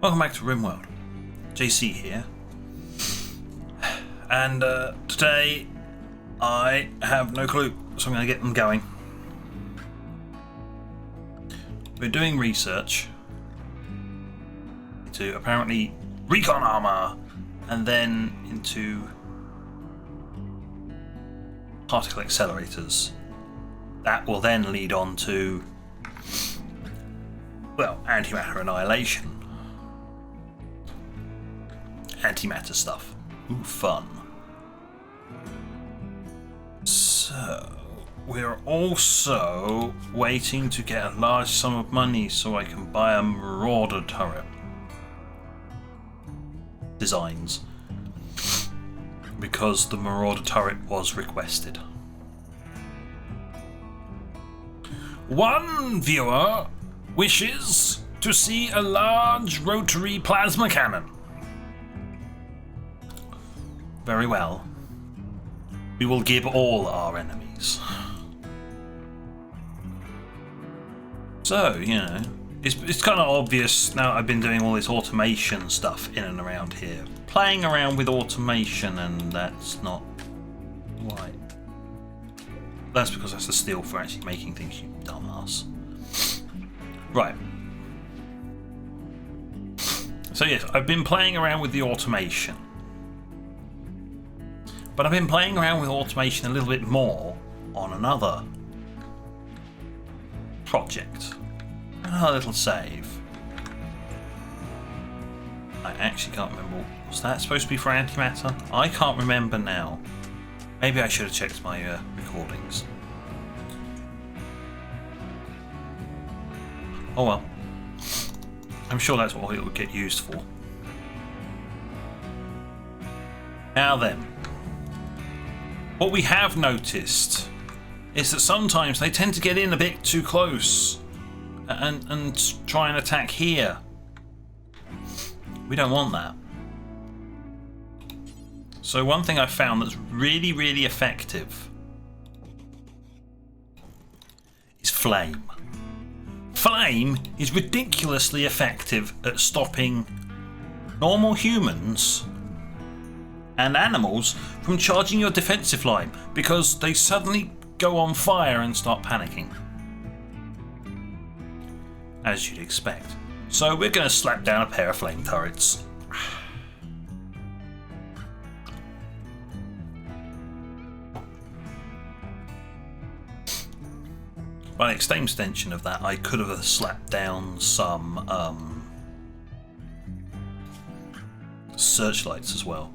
Welcome back to RimWorld. JC here. And today I have no clue, so I'm going to get them going. We're doing research into apparently recon armor and then into particle accelerators. That will then lead on to, well, antimatter annihilation. Antimatter stuff. Ooh, fun. So, we're also waiting to get a large sum of money so I can buy a Marauder turret. Designs. Because the Marauder turret was requested. One viewer wishes to see a large rotary plasma cannon. Very well. We will give all our enemies. So, you know, it's kind of obvious now I've been doing all this automation stuff in and around here. Playing around with automation, and that's not right. That's because that's the steal for actually making things, you dumbass. Right. So yes, I've been playing around with the automation. But I've been playing around with automation a little bit more on another project. Another little save. I actually can't remember. Was that supposed to be for antimatter? I can't remember now. Maybe I should have checked my recordings. Oh well. I'm sure that's what it would get used for. Now then. What we have noticed is that sometimes they tend to get in a bit too close and try and attack here. We don't want that. So one thing I found that's really, really effective is flame. Flame is ridiculously effective at stopping normal humans and animals from charging your defensive line because they suddenly go on fire and start panicking. As you'd expect. So we're going to slap down a pair of flame turrets. By extension of that, I could have slapped down some searchlights as well.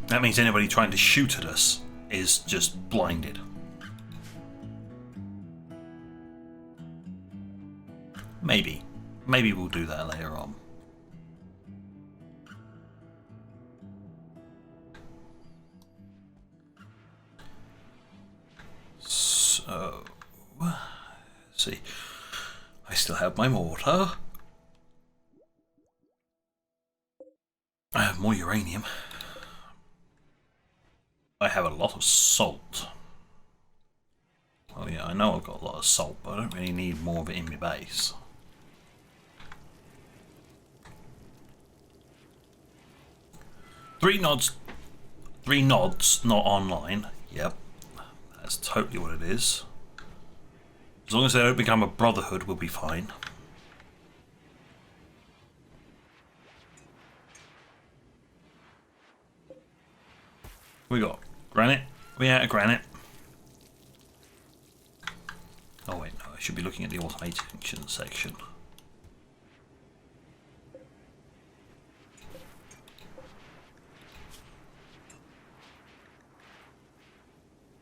That means anybody trying to shoot at us is just blinded. Maybe we'll do that later on. So, let's see. I still have my mortar. I have more uranium. I have a lot of salt. Well, yeah, I know I've got a lot of salt, but I don't really need more of it in my base. Three nods, not online. Yep, that's totally what it is. As long as they don't become a brotherhood, we'll be fine. We got granite. We out of granite. Oh wait, no, I should be looking at the automation section.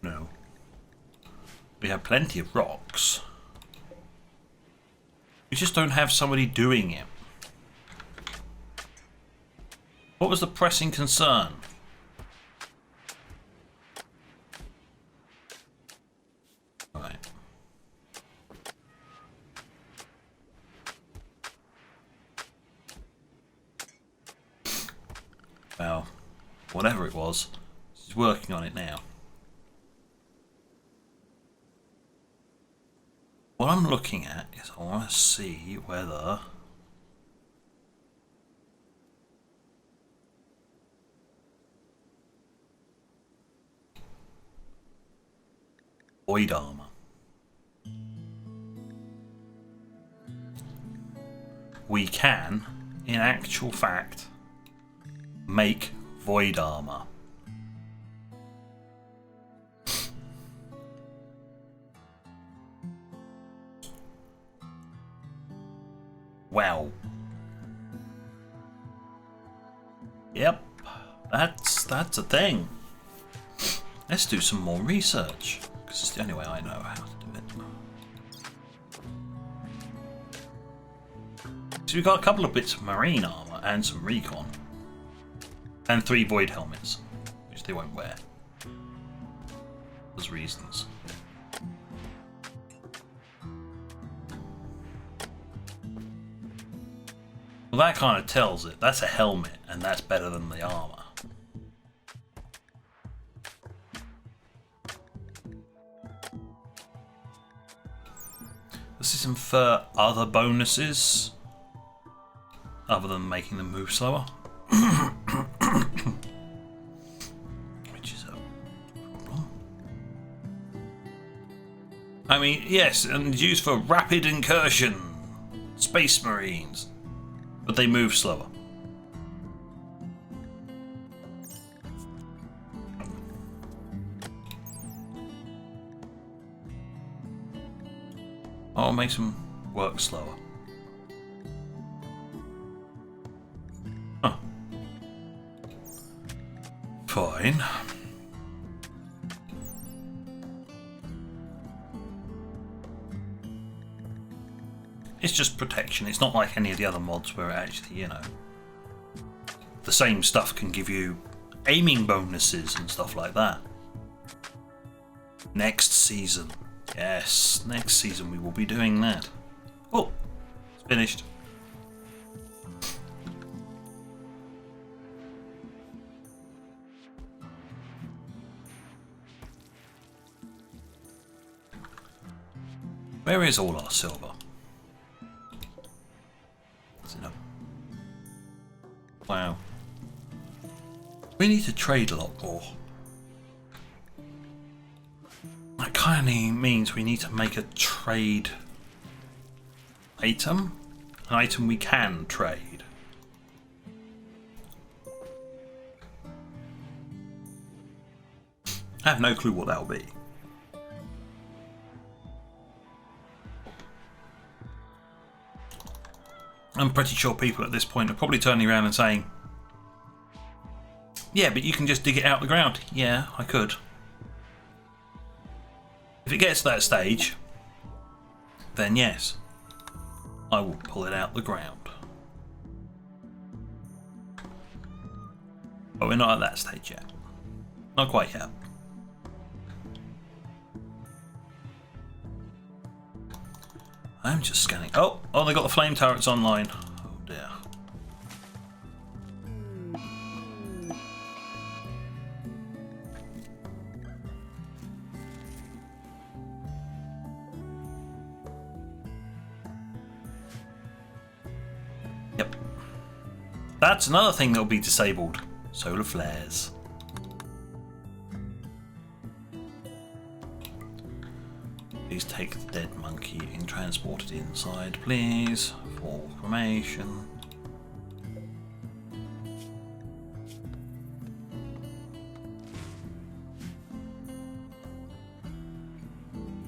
No. We have plenty of rocks. We just don't have somebody doing it. What was the pressing concern? Right. Well, whatever it was, she's working on it now. What I'm looking at is I want to see whether void armor. We can, in actual fact, make void armor. Wow. Yep, that's a thing. Let's do some more research, because it's the only way I know how to do it. So we've got a couple of bits of marine armor and some recon. And 3 void helmets, which they won't wear. There's reasons. Well, that kind of tells it. That's a helmet, and that's better than the armor. Does this infer other bonuses other than making them move slower? Which is a problem. I mean, yes, and used for rapid incursion. Space Marines. But they move slower. Oh, it makes them work slower. Huh. Fine. It's just protection. It's not like any of the other mods where actually, you know, the same stuff can give you aiming bonuses and stuff like that. Next season. Yes, next season we will be doing that. Oh, it's finished. Where is all our silver? Wow. We need to trade a lot more. That kind of means we need to make a trade item. An item we can trade. I have no clue what that'll be. I'm pretty sure people at this point are probably turning around and saying, yeah, but you can just dig it out of the ground. Yeah, I could. If it gets to that stage, then yes, I will pull it out the ground. But we're not at that stage yet. Not quite yet. I'm just scanning. Oh, they got the flame turrets online. Oh dear. Yep. That's another thing that will be disabled. Solar flares. Please take the dead monkey and transport it inside, please, for cremation.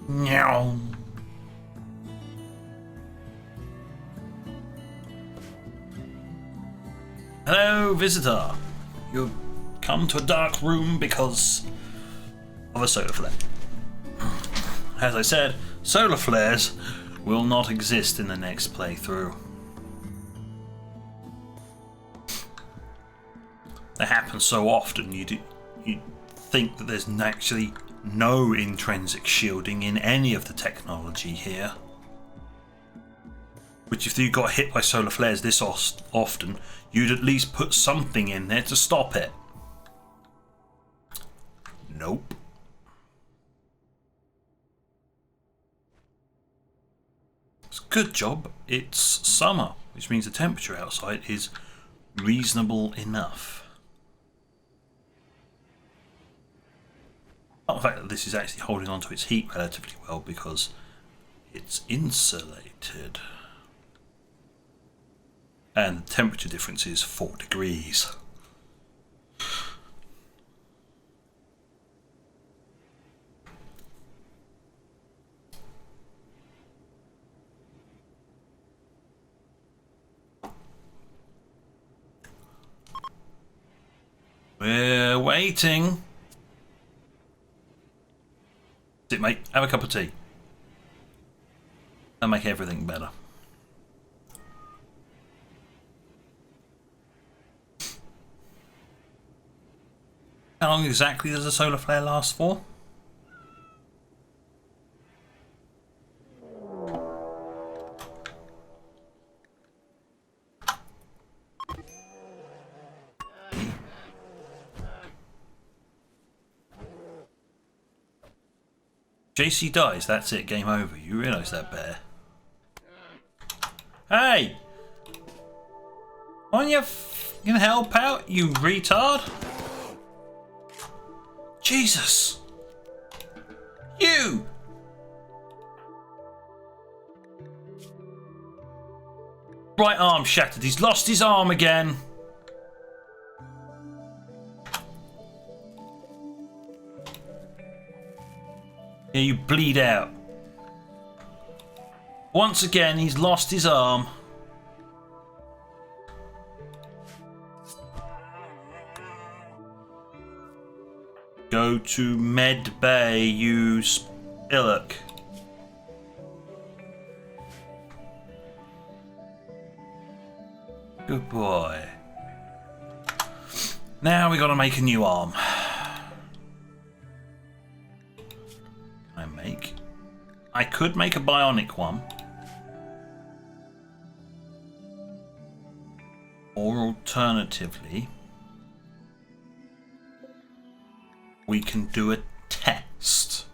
Meow. Hello, visitor. You've come to a dark room because of a solar flare. As I said, solar flares will not exist in the next playthrough. They happen so often you think that there's actually no intrinsic shielding in any of the technology here. Which if you got hit by solar flares this often, you'd at least put something in there to stop it. Nope. Good job, it's summer, which means the temperature outside is reasonable enough. The fact that this is actually holding on to its heat relatively well because it's insulated. And the temperature difference is 4 degrees. We're waiting. Sit, mate. Have a cup of tea. That'll make everything better. How long exactly does a solar flare last for? JC dies, that's it, game over. You realise that, Bear? Hey! Why don't you gonna help out, you retard? Jesus! You! Right arm shattered. He's lost his arm again. Yeah, you bleed out. Once again, he's lost his arm. Go to Med Bay, you spillock. Good boy. Now we gotta make a new arm. I could make a bionic one. Or alternatively, we can do a test.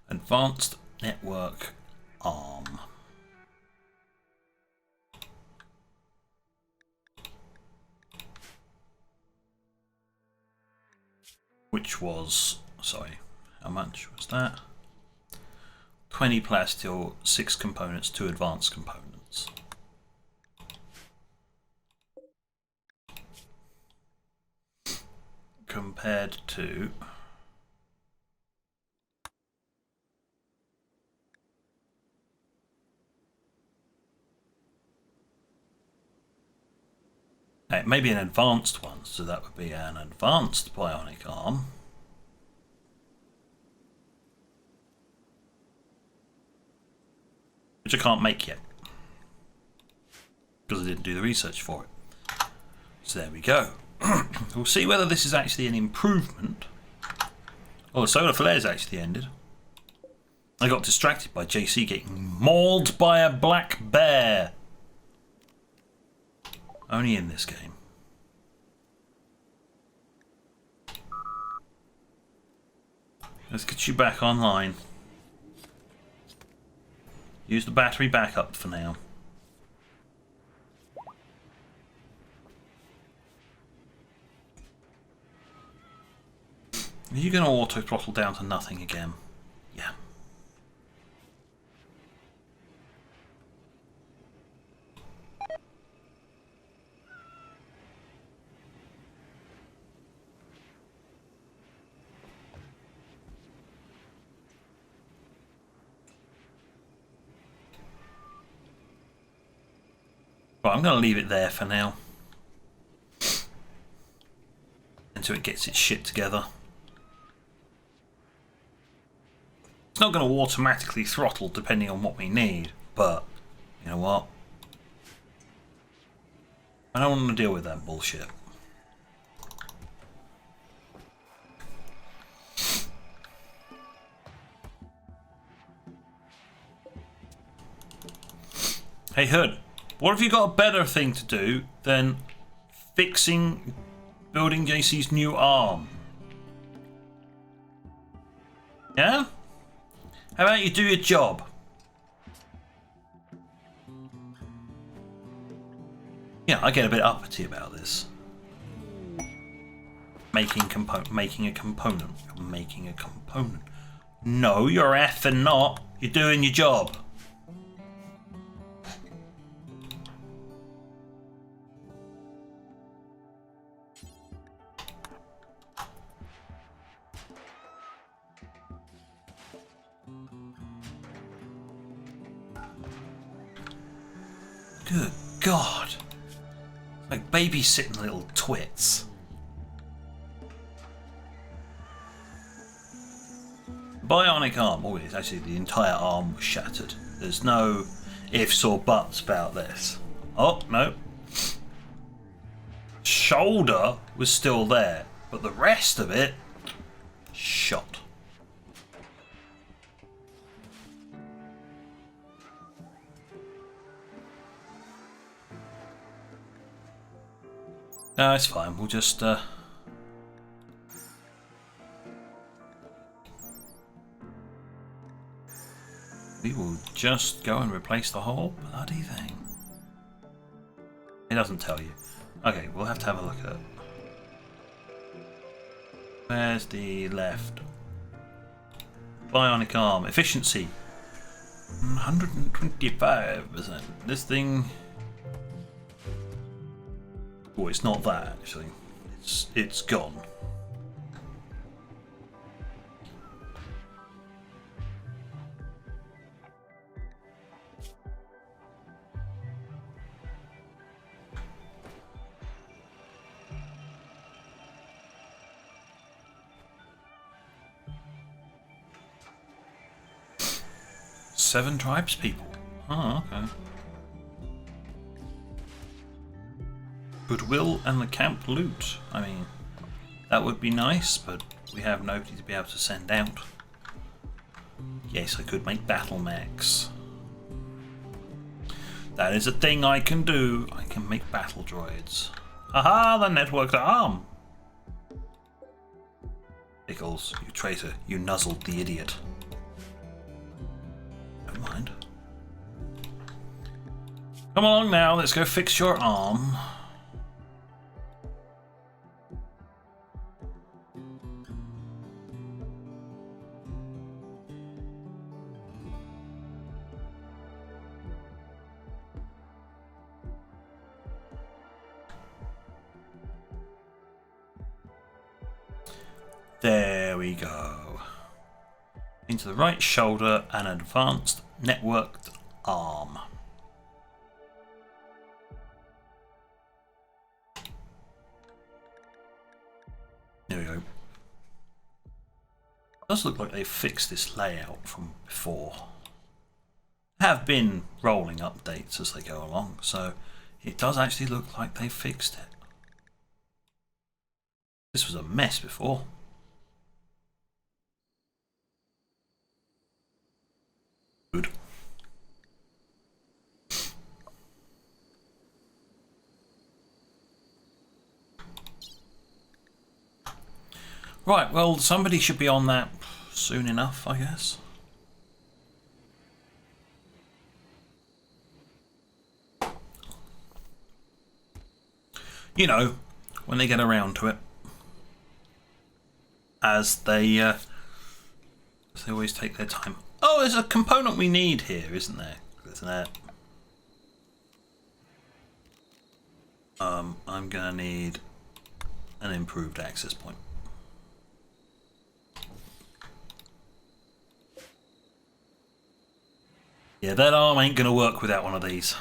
Advanced network arm. Which was, sorry, how much was that? 20 plasteel, 6 components, 2 advanced components. Compared to it may be an advanced one, so that would be an advanced bionic arm. Which I can't make yet. Because I didn't do the research for it. So there we go. We'll see whether this is actually an improvement. Oh, the solar flare's actually ended. I got distracted by JC getting mauled by a black bear. Only in this game. Let's get you back online. Use the battery backup for now. Are you going to auto throttle down to nothing again? Yeah. Right, I'm going to leave it there for now. Until it gets its shit together. It's not going to automatically throttle depending on what we need, but you know what? I don't want to deal with that bullshit. Hey Hood, what have you got a better thing to do than building JC's new arm? Yeah? How about you do your job? Yeah, I get a bit uppity about this. Making a component. You're making a component. No, you're effing not. You're doing your job. Good God. Like babysitting little twits. Bionic arm. Oh, it's actually the entire arm was shattered. There's no ifs or buts about this. Oh, no. Shoulder was still there, but the rest of it shot. No, it's fine. We'll just we will just go and replace the whole bloody thing. It doesn't tell you. Okay, we'll have to have a look at it. Where's the left? Bionic arm. Efficiency. 125%. This thing... Oh, it's not that actually. It's gone. Seven tribes people. Oh, okay. Goodwill and the camp loot. I mean, that would be nice, but we have nobody to be able to send out. Yes, I could make battle mechs. That is a thing I can do. I can make battle droids. Aha, the networked arm. Pickles, you traitor. You nuzzled the idiot. Don't mind. Come along now, let's go fix your arm. There we go. Into the right shoulder, an advanced networked arm. There we go. It does look like they fixed this layout from before. Have been rolling updates as they go along, so it does actually look like they fixed it. This was a mess before. Good. Right, well, somebody should be on that soon enough, I guess. You know, when they get around to it. As they always take their time. Oh, there's a component we need here, isn't there? Isn't there? I'm gonna need an improved access point. Yeah, that arm ain't gonna work without one of these.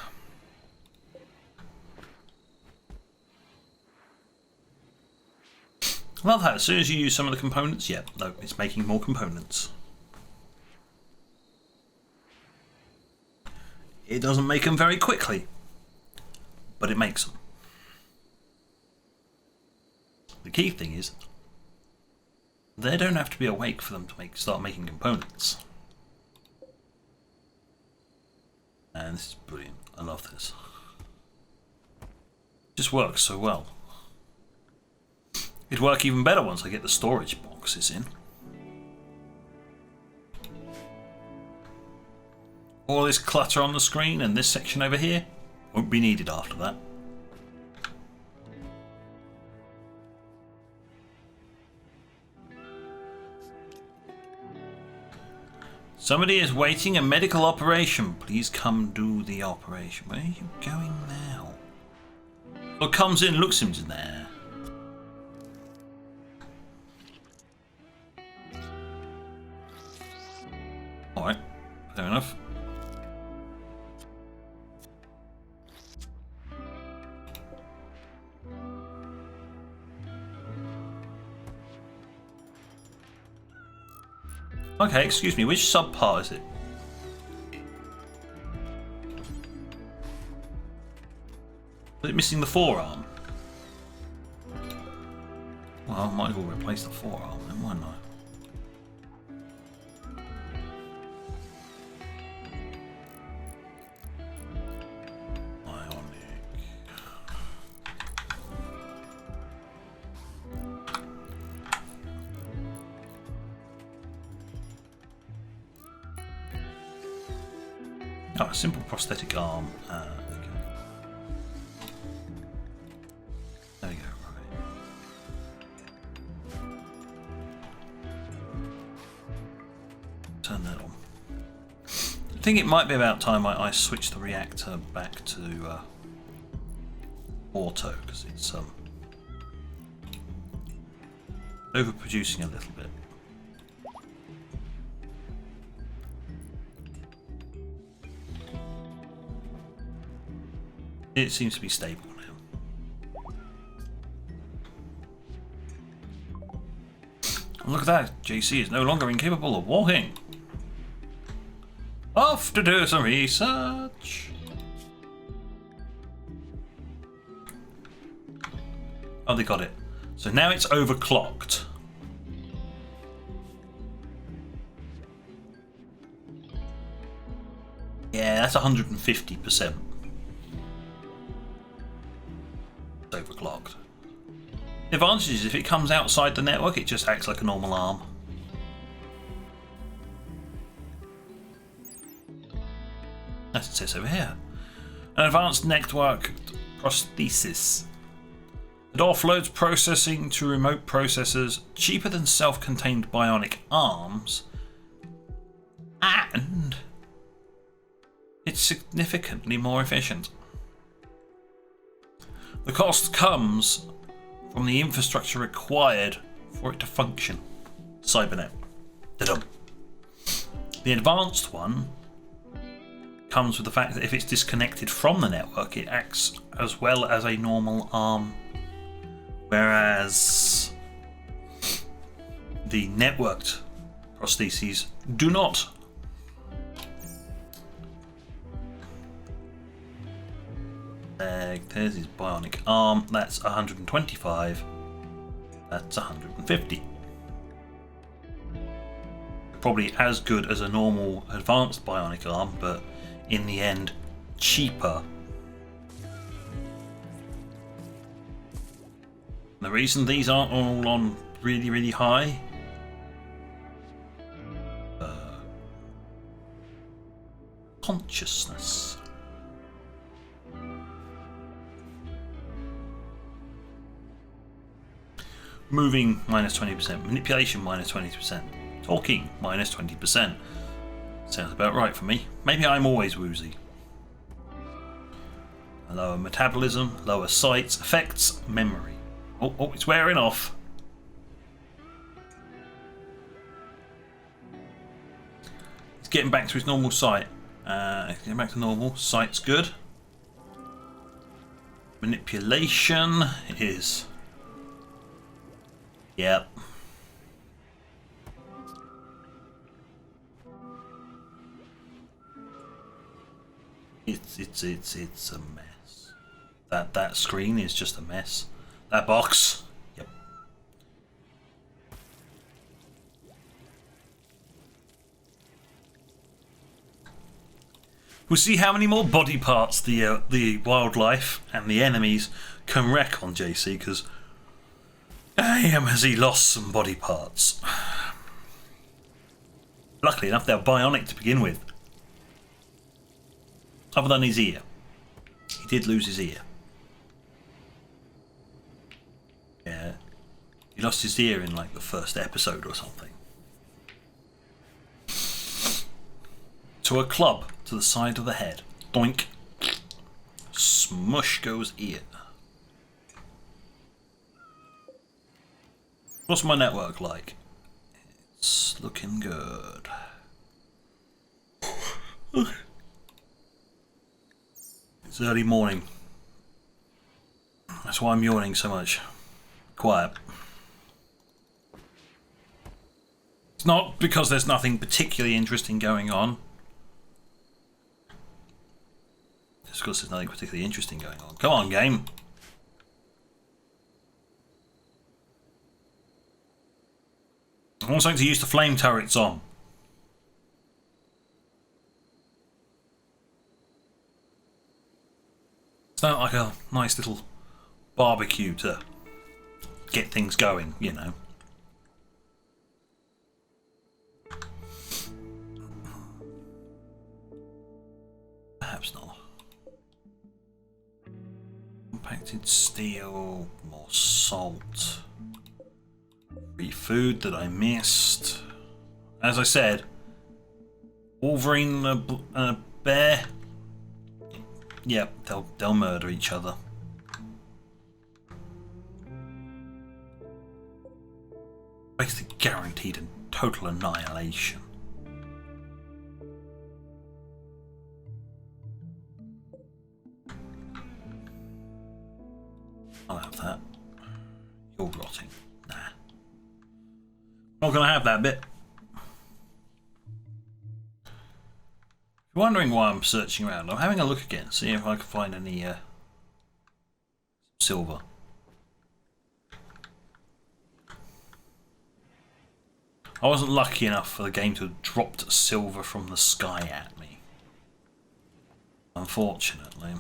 I love how as soon as you use some of the components, yeah, no, it's making more components. It doesn't make them very quickly, but it makes them. The key thing is, they don't have to be awake for them to start making components. And this is brilliant. I love this. It just works so well. It'd work even better once I get the storage boxes in. All this clutter on the screen and this section over here won't be needed after that. Somebody is waiting a medical operation. Please come do the operation. Where are you going now? Well, comes in, looks him in there. Alright, fair enough. Okay, excuse me, which subpart is it? Is it missing the forearm? Well, I might as well replace the forearm then, why not? Oh, a simple prosthetic arm. Okay. There we go, right. Turn that on. I think it might be about time I switch the reactor back to auto, because it's overproducing a little bit. It seems to be stable now. And look at that, JC is no longer incapable of walking. Off to do some research. Oh, they got it. So now it's overclocked. Yeah, that's 150%. Overclocked. The advantage is if it comes outside the network, it just acts like a normal arm. As it says over here. An advanced network prosthesis. It offloads processing to remote processors cheaper than self-contained bionic arms, and it's significantly more efficient. The cost comes from the infrastructure required for it to function. Cybernet. Da-dum. The advanced one comes with the fact that if it's disconnected from the network, it acts as well as a normal arm, whereas the networked prostheses do not. There's his bionic arm. That's 125. That's 150. Probably as good as a normal advanced bionic arm, but in the end, cheaper. The reason these aren't all on really, really high consciousness. Moving minus 20%, manipulation minus 20%, talking minus 20%. Sounds about right for me. Maybe I'm always woozy. Lower metabolism, lower sight, effects, memory. Oh, it's wearing off. It's getting back to his normal sight. Getting back to normal. Sight's good. Manipulation is. Yep. It's a mess. That screen is just a mess. That box. Yep. We'll see how many more body parts the wildlife and the enemies can wreck on JC, because damn, has he lost some body parts. Luckily enough, they're bionic to begin with. Other than his ear. He did lose his ear. Yeah. He lost his ear in like the first episode or something. To a club to the side of the head. Doink. Smush goes ear. What's my network like? It's looking good. It's early morning. That's why I'm yawning so much. Quiet. It's not because there's nothing particularly interesting going on. It's because there's nothing particularly interesting going on. Come on, game. I want something to use the flame turrets on. It's not like a nice little barbecue to get things going, you know. Perhaps not. Compacted steel, more salt. Free food that I missed. As I said, Wolverine and a bear. Yep, they'll murder each other. Basically guaranteed and total annihilation. I'll have that. You're rotting. Nah. Not gonna have that bit. If you're wondering why I'm searching around, I'm having a look again, see if I can find any silver. I wasn't lucky enough for the game to have dropped silver from the sky at me. Unfortunately.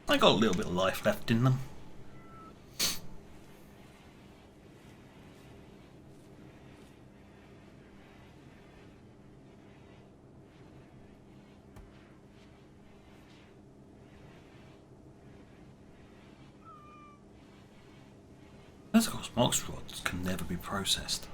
I got a little bit of life left in them. Of course, mox rods can never be processed.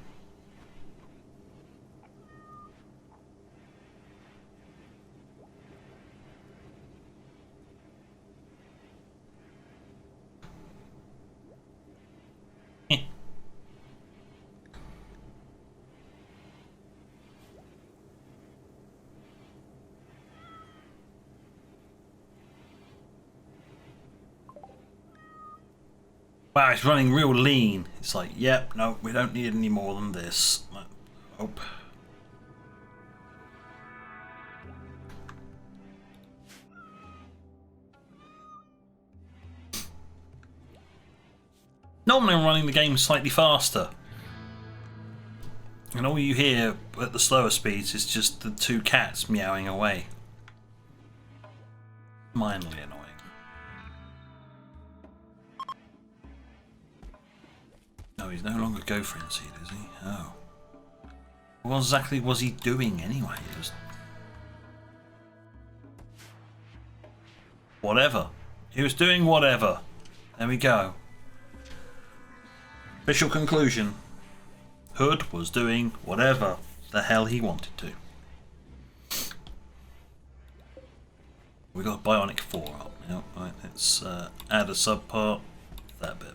Wow, it's running real lean. It's like, yep, no, we don't need any more than this. Hope. Normally I'm running the game slightly faster. And all you hear at the slower speeds is just the two cats meowing away. Mildly annoying. No, he's no longer Gopher seed, is he? Oh. What exactly was he doing anyway? Just... whatever. He was doing whatever. There we go. Official conclusion. Hood was doing whatever the hell he wanted to. We got Bionic 4 up now. Right, let's add a subpart. That bit.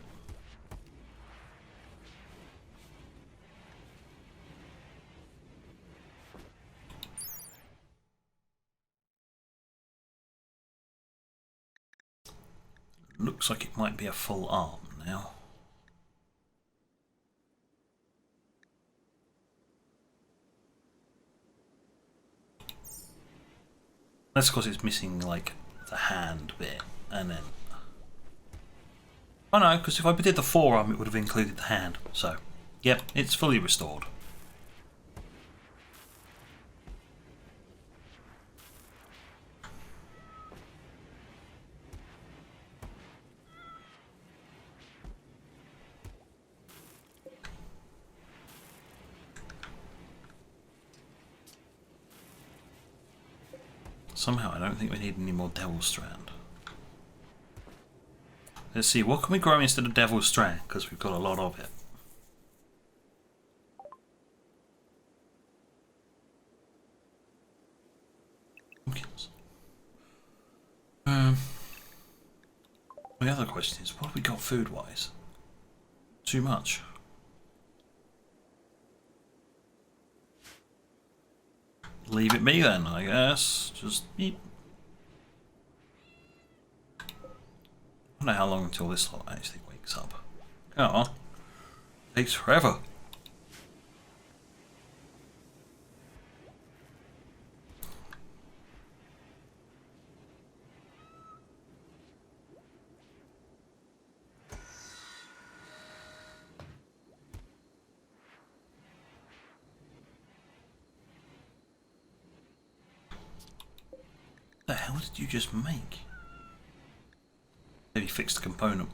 Looks like it might be a full arm now. That's because it's missing like the hand bit, and then Oh no, because if I did the forearm, it would have included the hand. So, yep, it's fully restored. Somehow, I don't think we need any more Devil Strand. Let's see, what can we grow instead of Devil Strand? Because we've got a lot of it. Pumpkins. The other question is, what have we got food-wise? Too much. Leave it be then, I guess. Just eat. I don't know how long until this lot actually wakes up. Come on. Takes forever. What the hell did you just make? Maybe fix the component.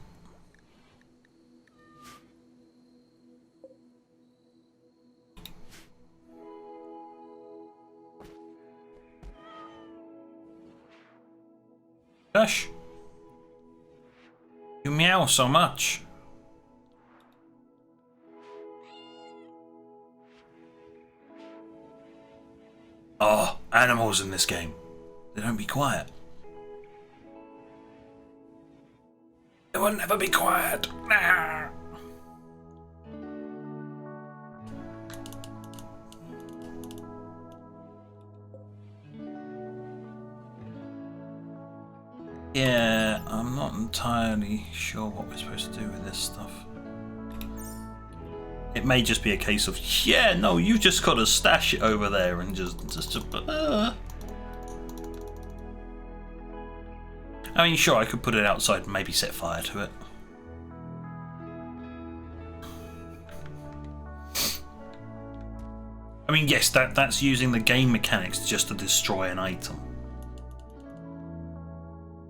Gosh, you meow so much. Oh, animals in this game. They don't be quiet. They will never be quiet. Nah. Yeah, I'm not entirely sure what we're supposed to do with this stuff. It may just be a case of, yeah, no, you just gotta stash it over there and just I mean, sure, I could put it outside and maybe set fire to it. I mean, yes, that's using the game mechanics just to destroy an item.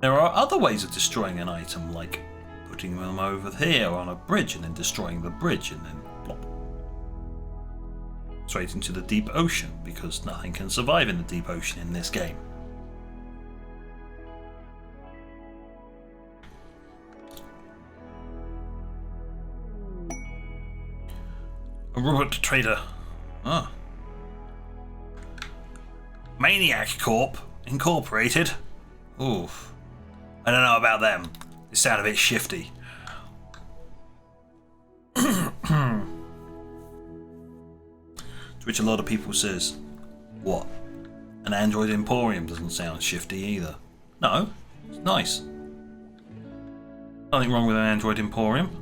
There are other ways of destroying an item, like putting them over here on a bridge and then destroying the bridge and then plop straight into the deep ocean, because nothing can survive in the deep ocean in this game. A robot trader. Ah. Maniac Corp. Incorporated. Oof. I don't know about them. They sound a bit shifty. To which a lot of people says, what? An Android Emporium doesn't sound shifty either. No, it's nice. Nothing wrong with an Android Emporium.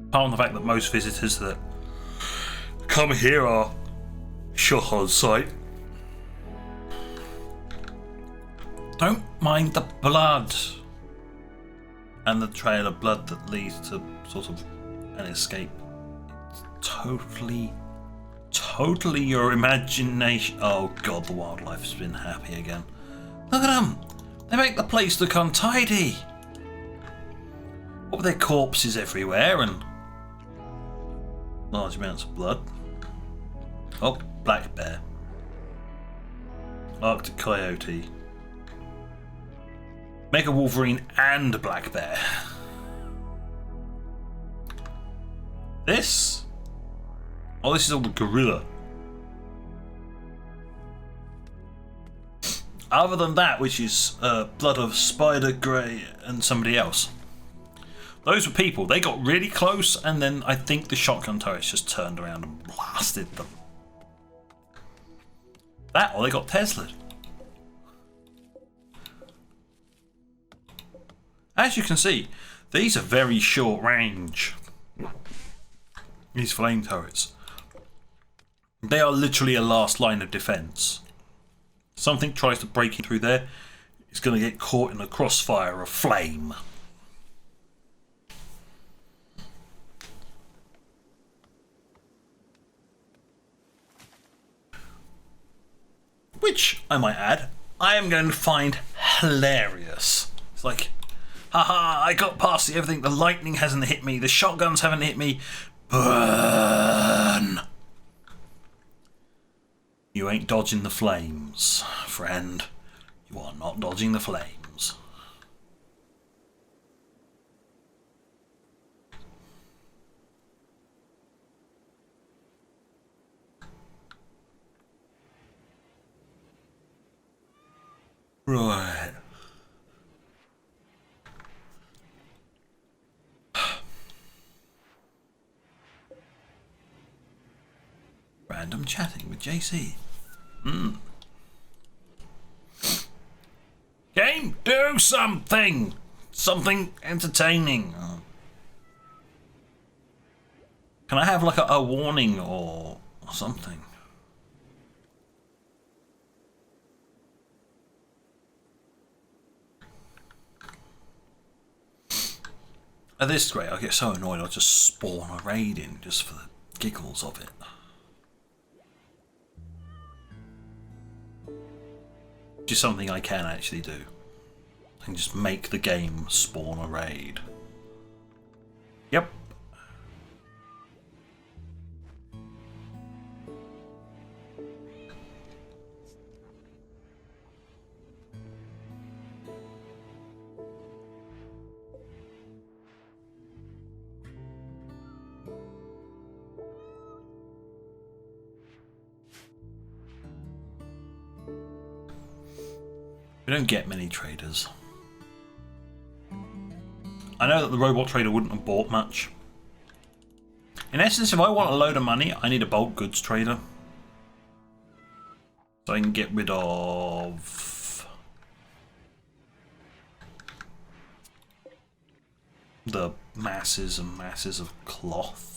Apart from the fact that most visitors that come here are shot on sight. Don't mind the blood and the trail of blood that leads to sort of an escape. It's totally your imagination. Oh god, the wildlife's been happy again. Look at them! They make the place look untidy. What with their corpses everywhere and large amounts of blood. Oh, black bear. Arctic coyote. Mega Wolverine and Black Bear. This? Oh, this is all the gorilla. Other than that, which is blood of Spider, Grey, and somebody else. Those were people. They got really close, and then I think the shotgun turrets just turned around and blasted them. That, or they got Tesla'd. As you can see, these are very short range. These flame turrets. They are literally a last line of defense. Something tries to break in through there, is going to get caught in a crossfire of flame. Which, I might add, I am going to find hilarious. It's like, haha, I got past everything, the lightning hasn't hit me, the shotguns haven't hit me. Burn! You ain't dodging the flames, friend. You are not dodging the flames. Right. Random chatting with JC. Game, do something! Something entertaining. Can I have like a warning or something? At this rate, I get so annoyed I'll just spawn a raid in just for the giggles of it. Which is something I can actually do. I can just make the game spawn a raid. Yep. We don't get many traders. I know that the robot trader wouldn't have bought much. In essence, if I want a load of money, I need a bulk goods trader. So I can get rid of the masses and masses of cloth.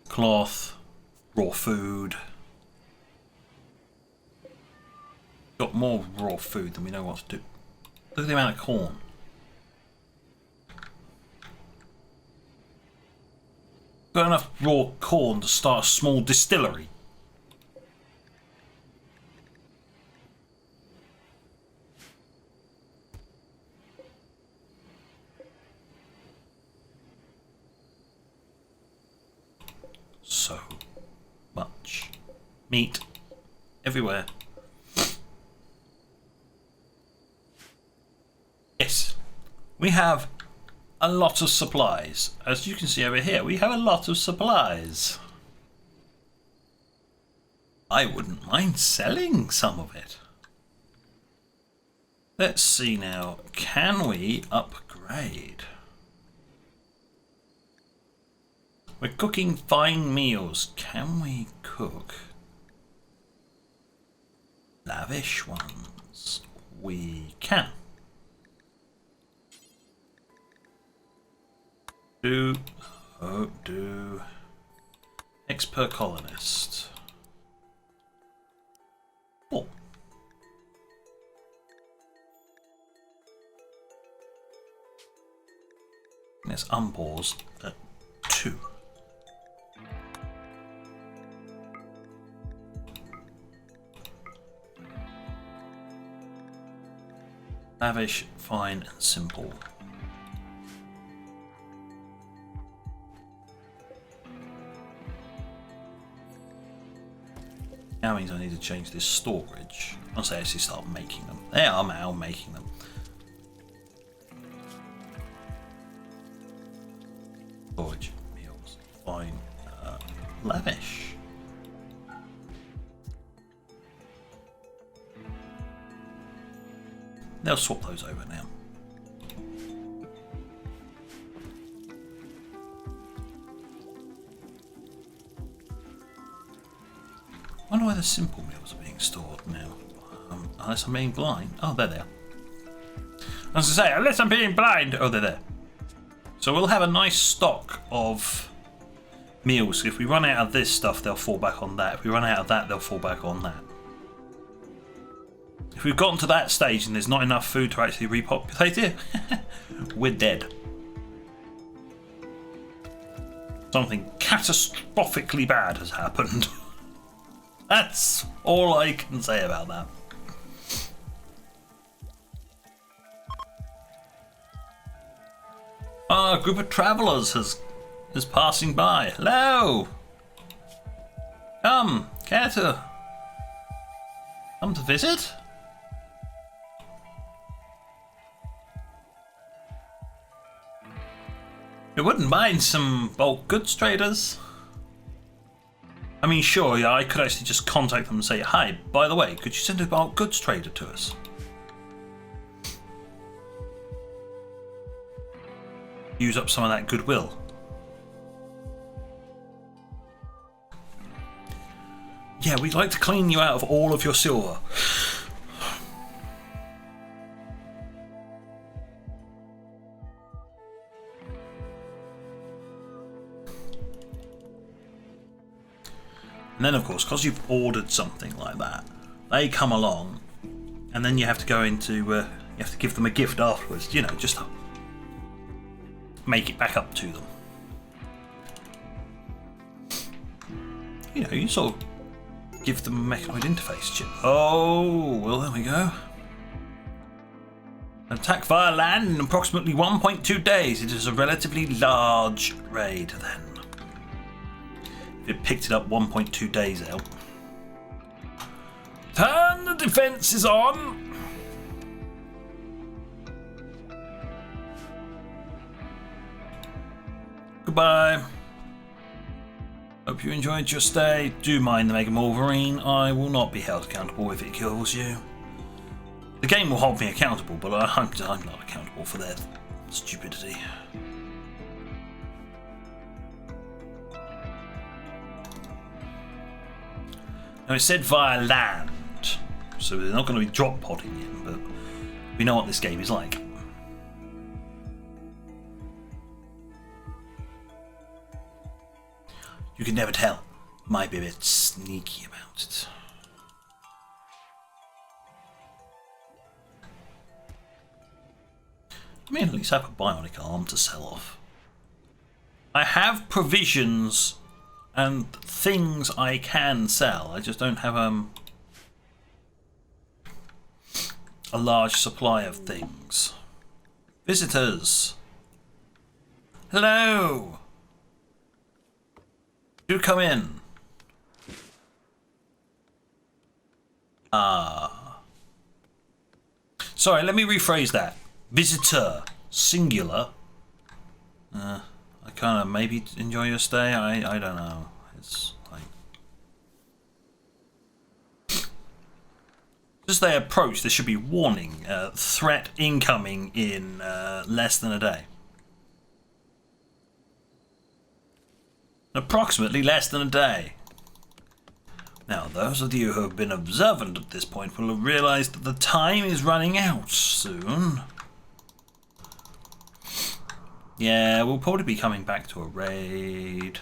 Cloth, raw food. Got more raw food than we know what to do. Look at the amount of corn. Got enough raw corn to start a small distillery. So much meat everywhere. Yes, we have a lot of supplies. As you can see over here, we have a lot of supplies. I wouldn't mind selling some of it. Let's see now, can we upgrade? We're cooking fine meals. Can we cook lavish ones? We can. Do X per colonist. Oh. Let's unpause at 2. Lavish, fine and simple. Now means I need to change this storage. Once I actually start making them. They are now making them. Storage, meals, fine, lavish. They'll swap those over now. I wonder why the simple meals are being stored now. Unless I'm being blind. Oh, there they are. I was going to say, unless I'm being blind. Oh, they're there. So we'll have a nice stock of meals. If we run out of this stuff, they'll fall back on that. If we run out of that, they'll fall back on that. If we've gotten to that stage and there's not enough food to actually repopulate it, we're dead. Something catastrophically bad has happened. That's all I can say about that. A group of travellers is passing by. Hello! Care to come to visit? You wouldn't mind some bulk goods traders? I mean, sure, yeah, I could actually just contact them and say, hi, by the way, could you send a bulk goods trader to us? Use up some of that goodwill. Yeah, we'd like to clean you out of all of your silver. And then, of course, because you've ordered something like that, they come along, and then you have to go into, you have to give them a gift afterwards, you know, just to make it back up to them. You know, you sort of give them a mechanoid interface chip. Oh, well, there we go. Attack via land in approximately 1.2 days. It is a relatively large raid, then. It picked it up 1.2 days out. Turn the defences on! Goodbye. Hope you enjoyed your stay. Do mind the Mega Wolverine. I will not be held accountable if it kills you. The game will hold me accountable, but I'm not accountable for their stupidity. Now it said via land, so they're not going to be drop podding in, but we know what this game is like. You can never tell. Might be a bit sneaky about it. I mean, at least I have a bionic arm to sell off. I have provisions and things I can sell. I just don't have a large supply of things. Visitors. Hello. Do come in. Sorry, let me rephrase that. Visitor, singular. I kind of maybe enjoy your stay. I don't know. It's like as they approach, there should be warning. Threat incoming in less than a day. Approximately less than a day. Now, those of you who have been observant at this point will have realised that the time is running out soon. Yeah, we'll probably be coming back to a raid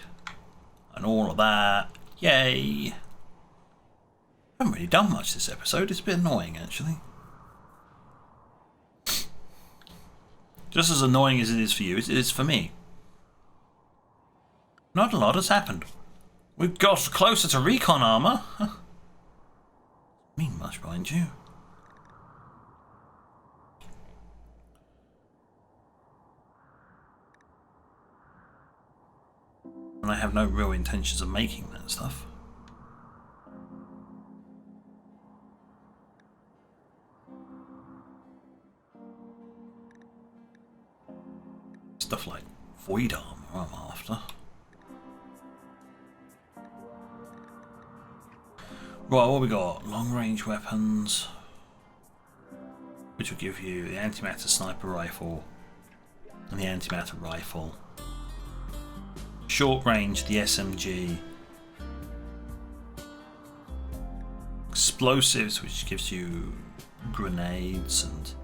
and all of that. Yay! I haven't really done much this episode. It's a bit annoying, actually. Just as annoying as it is for you, it is for me. Not a lot has happened. We've got closer to recon armor. Huh. Mean much, mind you. And I have no real intentions of making that stuff. Stuff like void armor I'm after. Right, what we got? Long range weapons, which will give you the antimatter sniper rifle and the antimatter rifle. Short range, the SMG. Explosives, which gives you grenades and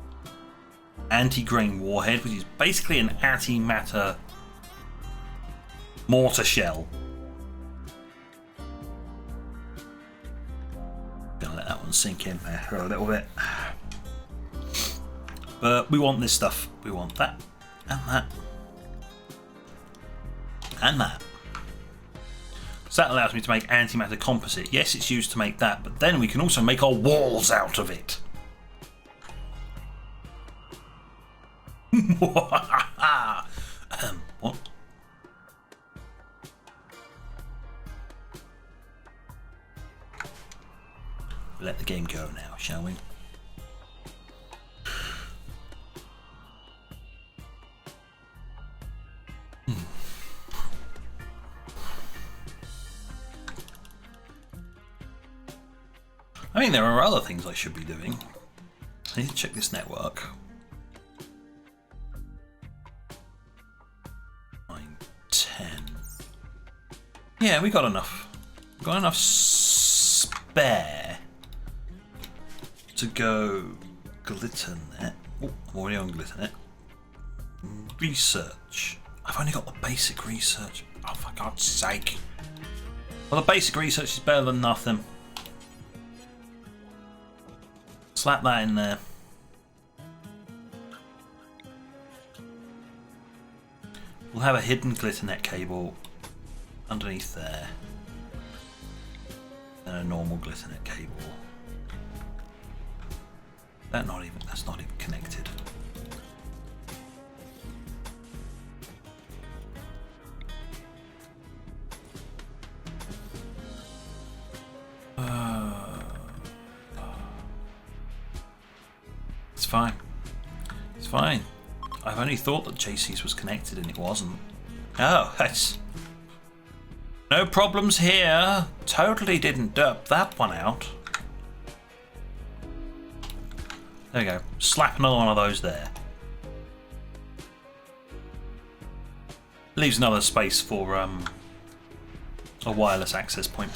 anti-grain warhead, which is basically an antimatter mortar shell. Gonna let that one sink in there for a little bit. But we want this stuff. We want that and that and that. So that allows me to make antimatter composite. Yes, it's used to make that, but then we can also make our walls out of it. What? Let the game go now, shall we? I mean, there are other things I should be doing. I need to check this network. 9, 10. Yeah, we got enough. We got enough spare to go GlitternNet. Oh, I'm already on GlitternNet. Research. I've only got the basic research. Oh, for God's sake. Well, the basic research is better than nothing. Slap that in there. We'll have a hidden GlitternNet cable underneath there. And a normal GlitternNet cable. That's not even connected. It's fine. It's fine. I've only thought that JC's was connected and it wasn't. Oh, that's... No problems here. Totally didn't derp that one out. There we go. Slap another one of those there. Leaves another space for a wireless access point.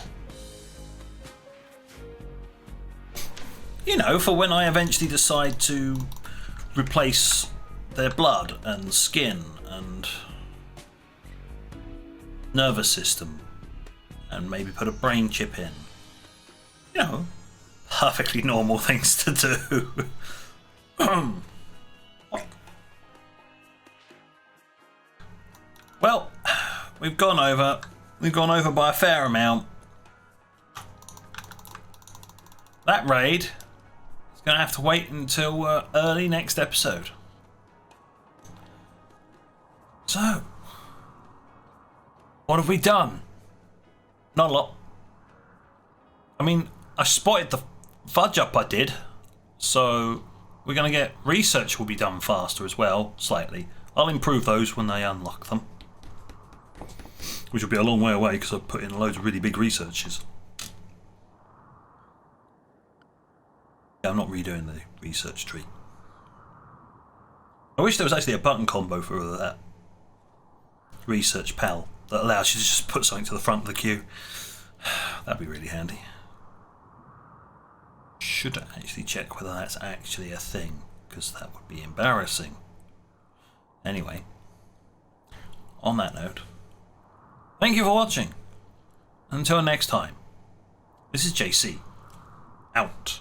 You know, for when I eventually decide to replace their blood and skin and nervous system and maybe put a brain chip in. You know, perfectly normal things to do. Well, we've gone over by a fair amount. That raid is going to have to wait until early next episode. So, what have we done? Not a lot. I mean, I spotted the fudge up I did, so we're going to get research will be done faster as well, slightly. I'll improve those when they unlock them, which will be a long way away because I've put in loads of really big researches. Yeah, I'm not redoing the research tree. I wish there was actually a button combo for that research pal that allows you to just put something to the front of the queue. That'd be really handy. Should actually check whether that's actually a thing, because that would be embarrassing. Anyway, on that note, thank you for watching. Until next time, this is JC, out.